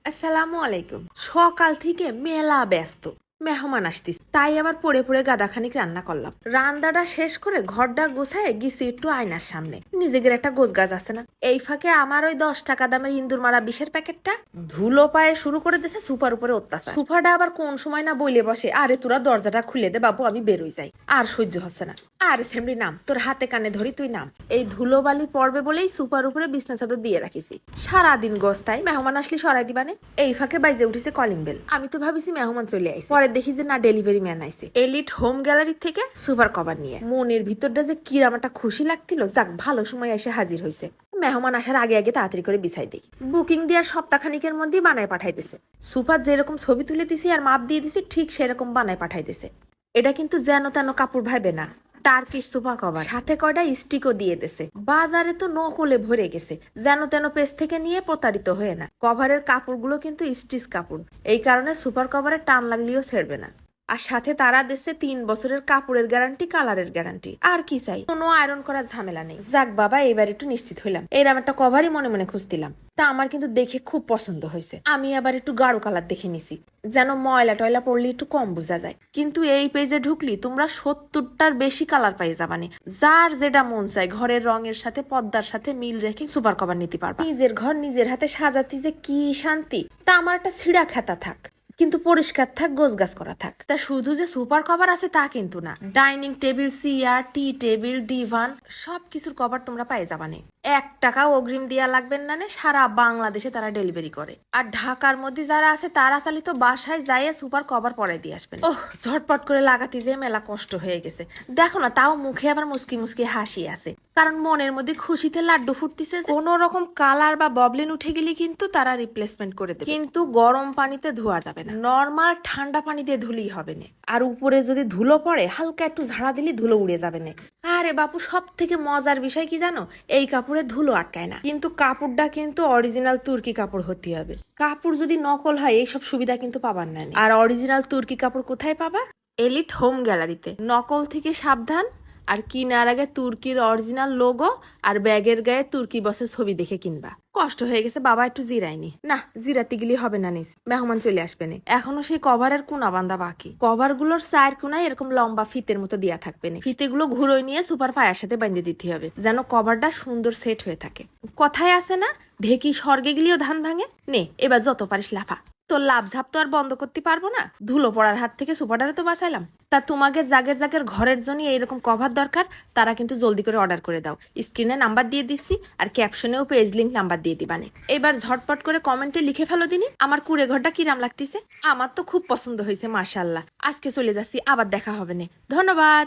আসসালামু আলাইকুম। সকাল থেকে মেলা ব্যস্ত, মেহমান আসতিস, তাই আবার পড়ে পড়ে গাদাখানিক রান্না করলাম। রান্নাটা শেষ করে ঘরটা গুছায় গেছি একটু আয়নার সামনে। নিজেদের একটা গোছগাছ আছে না, এই ফাঁকে আমার ওই 10 টাকা দামের ইন্দুর মারা বিষের প্যাকেটটা ধুলো পায়ে শুরু করে দিছে সুপার উপরে অত্যাচার। সুপারটা আবার কোন সময় না বইলে বসে, আরে তোরা দরজাটা খুলে দে বাবু, আমি বেরোই যাই। আর সহ্য হচ্ছে না। আরে সেমরি নাম, তোর হাতে কানে ধরি তুই নাম। এই ধুলোবালি পড়বে বলেই সুপার উপরে বিছনা চাদর দিয়ে রাখিছি। সারাদিন গোস্তায় মেহমান আসলে সরাই দিবানে। এই ফাঁকে বাইজে উঠেছে কলিং বেল। আমি তো ভাবিছি মেহমান চলে আইছে, পরে দেখি যে না, ডেলিভারি ম্যান আইছে এলিট হোম গ্যালারি থেকে সুপার কভার নিয়ে। মনের ভিতরটা যে কিরাম একটা খুশি লাগছিল, যাক ভালো সময় এসে হাজির হয়েছে। মেহমান আসার আগে আগে তাড়াতাড়ি করে বিছাই দিই। বুকিং দেওয়ার সপ্তাহখানিকের মধ্যেই বানায় পাঠাইতেছে। সুপার যেরকম ছবি তুলে দিছি আর মাপ দিয়ে দিছি, ঠিক সেরকম বানায় পাঠাইতেছে। এটা কিন্তু যেন তেন কাপড় ভাইবে না, টার্কিশ সুপার কভার, সাথে কয়টা স্টিকও দিয়ে দিছে। বাজারে তো নকলে ভরে গেছে, যেন তেন পেজ থেকে নিয়ে প্রতারিত হয়ে না। কভারের কাপড়গুলো কিন্তু স্টিচ কাপড়, এই কারণে সুপার কভারে টান লাগলেও ছেড়বে না। আর সাথে তারা দিচ্ছে 3 বছরের কাপড়ের গ্যারান্টি, কালারের গ্যারান্টি। আর কি চাই, কোনো আয়রন করার ঝামেলা নেই। যাক বাবা, এবার একটু নিশ্চিত হইলাম। এরকম একটা কভারই মনে মনে খুঁজছিলাম, তা আমার কিন্তু দেখে খুব পছন্দ হয়েছে। আমি আবার একটু গাঢ় কালার দেখে নিছি, যেন ময়লা টয়লা পড়লে একটু কম বোঝা যায়। কিন্তু এই পেজে ঢুকলি তোমরা 70টার বেশি কালার পাই যাবানে। যার যেটা মন চায় ঘরের রঙের সাথে পর্দার সাথে মিল রেখে সুপার কভার নিতে পারবা। নিজের ঘর নিজের হাতে সাজাতে যে কি শান্তি। তা আমার একটা ছিঁড়া খেতা থাক, কিন্তু পরিষ্কার থাক, গোছগাছ করা থাক। তা শুধু যে সুপার কভার আছে তা কিন্তু না, ডাইনিং টেবিল, চেয়ার, টি টেবিল, ডিভান সবকিছুর কভার তোমরা পাই যাবানে। 1 টাকাও অগ্রিম দেওয়া লাগবেন না, সারা বাংলাদেশে তারা ডেলিভারি করে। আর ঢাকার মধ্যে যারা আছে তারা চালিত বাসায় যাইয়ে সুপার কভার পরাই দিয়ে আসবেন। ওহ, ঝটপট করে লাগাতে যে মেলা কষ্ট হয়ে গেছে। দেখো না, তাও মুখে আবার মুসকি মুসকি হাসি আছে, কারণ মনের মধ্যে খুশিতে লাড্ডু ফুটতেছে। কোন রকম কালার বা ববলিন উঠে গেলে কিন্তু তারা রিপ্লেসমেন্ট করে দেবে, কিন্তু গরম পানিতে ধোয়া যাবে না, নর্মাল ঠান্ডা পানি দিয়ে ধুলেই হবে না। আর উপরে যদি ধুলো পড়ে হালকা একটু ঝাড়া দিলে ধুলো উড়ে যাবে না। আরে বাপু, সব থেকে মজার বিষয় কি জানো, এই কাপড়ে ধুলো আটকায় না, কিন্তু কাপড়টা কিন্তু অরিজিনাল তুর্কি কাপড় হতে হবে। কাপড় যদি নকল হয় এইসব সুবিধা কিন্তু পাবার না। আর অরিজিনাল তুর্কি কাপড় কোথায় পাবা? এলিট হোম গ্যালারিতে। নকল থেকে সাবধান, আর কিনার আগে তুর্কির অরিজিনাল লোগো আর ব্যাগের গায়ে তুর্কি বসের ছবি দেখে কিনবা। কষ্ট হয়ে গেছে বাবা, একটু জিরাইনি। না, জিরাতে গেলে হবে না, নিস মেহমান চলে আসবে না। এখনো সেই কভারের কোনা বান্ধা বাকি। কভার গুলোর সাইড কোনায় এরকম লম্বা ফিতের মতো দেয়া থাকবে না। ফিতেগুলো ঘুরোয় নিয়ে সুপার পায়ের সাথে বাঁধে দিতে হবে, যেন কভারটা সুন্দর সেট হয়ে থাকে। কথায় আছে না, ঢেকি স্বর্গে গেলেও ধান ভাঙে। নে এবার যত পারিস লাফা। তোর লাভ ঝাপ তো আর বন্ধ করতে পারবো না, ধুলো পড়ার হাত থেকে সুপারটারে তো বাঁচাইলাম। তা তোমাকে জাগের জাগের ঘরের জন্য এইরকম কভার দরকার, তারা কিন্তু জলদি করে অর্ডার করে দাও। স্ক্রিনে নাম্বার দিয়ে দিচ্ছি, আর ক্যাপশনেও পেজ লিঙ্ক নাম্বার দিয়ে দিবানে। এবার ঝটপট করে কমেন্টে লিখে ফেলো দিনি আমার কুড়ে ঘরটা কিরাম লাগতেছে। আমার তো খুব পছন্দ হয়েছে, মাশাআল্লাহ। আজকে চলে যাচ্ছি, আবার দেখা হবে না। ধন্যবাদ।